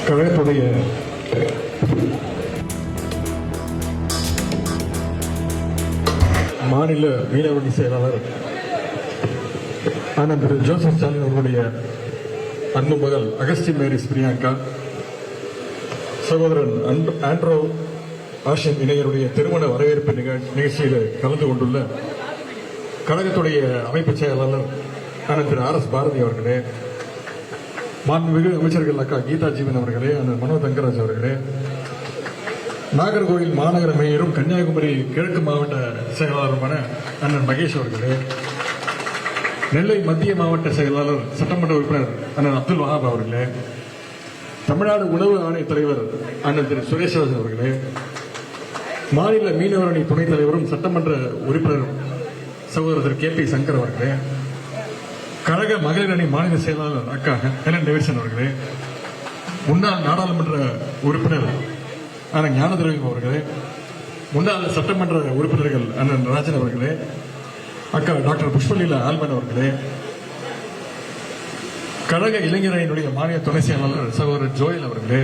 கழகத்துடைய மாநில மீனவணி செயலாளர் அண்ணன் திரு ஜோசப் ஸ்டாலின் அவர்களுடைய அன்பு மகள் அகஸ்டி மேரிஸ் பிரியாங்கா, சகோதரன் ஆண்ட்ரோ ஆஷிம் இணையருடைய திருமண வரவேற்பு நிகழ்ச்சியில் கலந்து கொண்டுள்ள கழகத்துடைய அமைப்பு செயலாளர் அண்ணன் திரு ஆர் எஸ் பாரதி அவர்களே, மாண்புமிகு அமைச்சர்கள் அக்கா கீதா ஜீவன் அவர்களே, அண்ணன் மனோ தங்கராஜ் அவர்களே, நாகர்கோவில் மாநகர மேயரும் கன்னியாகுமரி கிழக்கு மாவட்ட செயலாளருமான அண்ணன் மகேஷ் அவர்களே, நெல்லை மத்திய மாவட்ட செயலாளர் சட்டமன்ற உறுப்பினர் அண்ணன் அப்துல் வஹாப் அவர்களே, தமிழ்நாடு உணவு ஆணைய தலைவர் அண்ணன் திரு சுரேஷ்ராஜ் அவர்களே, மாநில மீனவர் அணி துணைத் தலைவரும் சட்டமன்ற உறுப்பினர் சகோதரர் திரு கே பி சங்கர் அவர்களே, கழக மகளிர் அணி மாநில செயலாளர் அக்கா ஹெலன் டேவிட்சன் அவர்களே, முன்னாள் நாடாளுமன்ற உறுப்பினர் அண்ணன் ஞானதிரவியம் அவர்களே, முன்னாள் சட்டமன்ற உறுப்பினர்கள் அண்ணன் ராஜன் அவர்களே, அக்கா டாக்டர் புஷ்பலீலா ஆல்மன் அவர்களே, கழக இளைஞரணியினுடைய மாநில துணை செயலாளர் சகோதரர் ஜோயல் அவர்களே,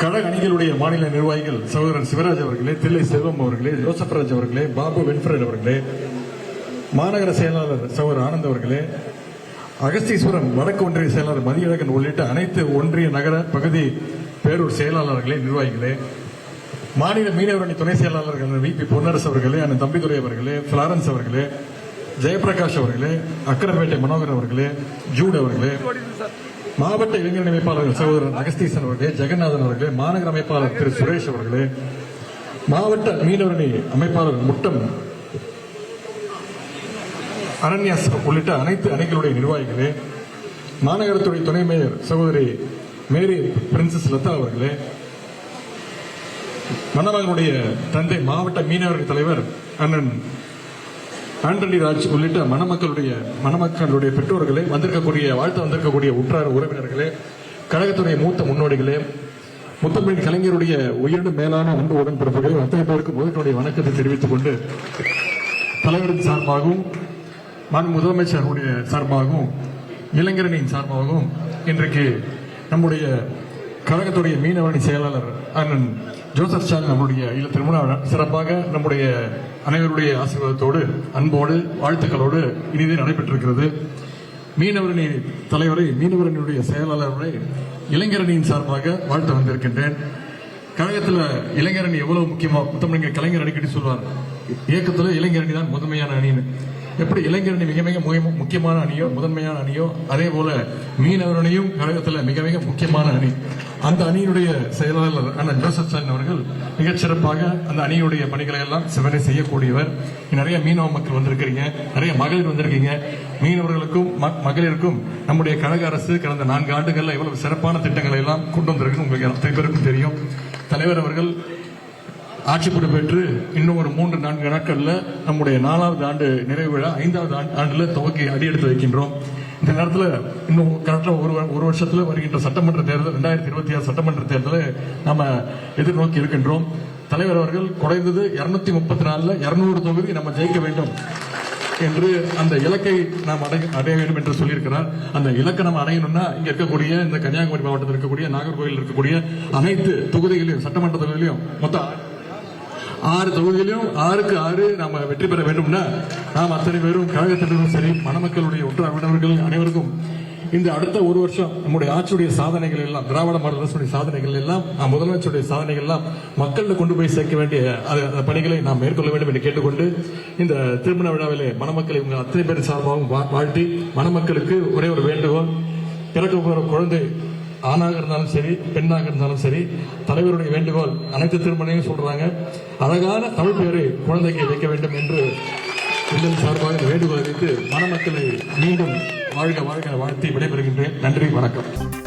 கழக அணிகளுடைய மாநில நிர்வாகிகள் சகோதரர் சிவராஜ் அவர்களே, தில்லை செல்வம் அவர்களே, ஜோசப் ராஜ் அவர்களே, பாபு வென்ஃபரட் அவர்களே, மாநகர செயலாளர் சகோதரர் ஆனந்த் அவர்களே, அகஸ்தீஸ்வரம் வடக்கு ஒன்றிய செயலாளர் மதியழகன் உள்ளிட்ட அனைத்து ஒன்றிய நகர பகுதி பேரூர் செயலாளர்களே, நிர்வாகிகளே, மாநில மீனவர் அணி துணை செயலாளர்கள் வி பி பொன்னரசு அவர்களே, அண்ணன் தம்பிதுரை அவர்களே, பிளாரன்ஸ் அவர்களே, ஜெயபிரகாஷ் அவர்களே, அக்கரம்பேட்டை மனோகர் அவர்களே, ஜூட் அவர்களே, மாவட்ட இளைஞர் அமைப்பாளர்கள் சகோதரர் அகஸ்தீசன் அவர்களே, ஜெகநாதன் அவர்களே, மாநகர அமைப்பாளர் திரு சுரேஷ் அவர்களே, மாவட்ட மீனவர் அணி அமைப்பாளர் முட்டம் அனன்யாஸ் உள்ளிட்ட அனைத்து அணிகளுடைய நிர்வாகிகளே, மாநகரத்துறை துணை மேயர் சகோதரி மேரி பிரின்சஸ் லதா அவர்களே, மணமகனுடைய தந்தை மாவட்ட மீனவர்கள் தலைவர் அண்ணன் ஆண்டனி ராஜ் உள்ளிட்ட மணமக்களுடைய பெற்றோர்களே, வந்திருக்கக்கூடிய உற்றார் உறவினர்களே, கழகத்துடைய மூத்த முன்னோடிகளே, முத்தமிழ் கலைஞருடைய உயிரினும் மேலான அன்பு உடன்பிறப்புகளை அத்தனை பேருக்கு முதற்கனுடைய வணக்கத்தை தெரிவித்துக் கொண்டு தலைவரின் சார்பாகவும் முதலமைச்சருடைய சார்பாகவும் இளைஞரணியின் சார்பாகவும் இன்றைக்கு நம்முடைய கழகத்துடைய மீனவணி செயலாளர் அண்ணன் ஜோசப் ஸ்டாலின் அவருடைய இல்ல திருமண சிறப்பாக நம்முடைய அனைவருடைய ஆசீர்வாதத்தோடு அன்போடு வாழ்த்துக்களோடு இனிதே நடைபெற்றிருக்கிறது. மீனவரணி தலைவரை மீனவரணியுடைய செயலாளரை இளைஞரணியின் சார்பாக வாழ்த்து வந்திருக்கின்றேன். கழகத்தில் இளைஞரணி எவ்வளவு முக்கியமா முத்தமிழ் கலைஞர் அடிக்கடி சொல்வார், இயக்கத்தில் இளைஞரணி தான் முதன்மையான அணின்னு. எப்படி இளைஞரணி மிக மிக முக்கியமான அணியோ முதன்மையான அணியோ, அதே போல மீனவரணியும் கழகத்தில் மிக மிக முக்கியமான அணி. அந்த அணியினுடைய செயலாளர் அண்ணன் ஜோசப் ஸ்டாலின் அவர்கள் மிகச்சிறப்பாக அந்த அணியுடைய பணிகளை எல்லாம் சிவனை செய்யக்கூடியவர். நிறைய மீனவ மக்கள் வந்திருக்கிறீங்க, நிறைய மகளிர் வந்திருக்கீங்க. மீனவர்களுக்கும் மகளிருக்கும் நம்முடைய கழக அரசு கடந்த 4 ஆண்டுகள்ல எவ்வளவு சிறப்பான திட்டங்களை எல்லாம் கொண்டு வந்திருக்கு உங்களுக்கு அத்தனை பேருக்கும் தெரியும். தலைவர் அவர்கள் ஆட்சி பொறுப்பேற்று இன்னும் ஒரு 3-4 நாட்கள்ல நம்முடைய 4வது ஆண்டு நிறைவு விழா 5வது ஆண்டுல துவக்கி அடியெடுத்து வைக்கின்றோம். இந்த நேரத்தில் இன்னும் கரெக்டா ஒரு வருஷத்துல வருகின்ற சட்டமன்ற தேர்தல் 2026 சட்டமன்ற தேர்தலை நாம எதிர்நோக்கி இருக்கின்றோம். தலைவர் அவர்கள் குறைந்தது 234ல 200 தொகுதி நம்ம ஜெயிக்க வேண்டும் என்று அந்த இலக்கை நாம் அடைய வேண்டும் என்று சொல்லியிருக்கிறார். அந்த இலக்கை நம்ம அடையணும்னா இங்க இருக்கக்கூடிய இந்த கன்னியாகுமரி மாவட்டத்தில் இருக்கக்கூடிய நாகர்கோவில் இருக்கக்கூடிய அனைத்து தொகுதிகளையும் சட்டமன்ற தொகுதியிலையும் மொத்தம் 6 தொகுதியிலும் 6க்கு 6 நாம வெற்றி பெற வேண்டும்னா நாம் அத்தனை பேரும் கழகத்தினரும் சரி மணமக்களுடைய உற்றார்கள் அனைவருக்கும் இந்த அடுத்த ஒரு வருஷம் நம்முடைய ஆட்சியுடைய சாதனைகள் எல்லாம், திராவிட மாடல் அரசுடைய சாதனைகள் எல்லாம், முதலமைச்சருடைய சாதனைகள் எல்லாம் மக்களிடம் கொண்டு போய் சேர்க்க வேண்டிய பணிகளை நாம் மேற்கொள்ள வேண்டும் என்று கேட்டுக்கொண்டு இந்த திருமண விழாவிலே மணமக்களை உங்கள் அத்தனை பேர் சார்பாகவும் வாழ்த்தி, மணமக்களுக்கு ஒரே ஒரு வேண்டுகோள், பிறக்க போகிற குழந்தை ஆணாக இருந்தாலும் சரி பெண்ணாக இருந்தாலும் சரி, தலைவருடைய வேண்டுகோள் அனைத்து திருமணையும் சொல்றாங்க, அழகான தமிழ் பெயரை குழந்தைக்கு வைக்க வேண்டும் என்று சார்பாக வேண்டுகோள் வைத்து மணமக்களை மீண்டும் வாழ்க வாழ்த்தி விடைபெறுகின்றேன். நன்றி, வணக்கம்.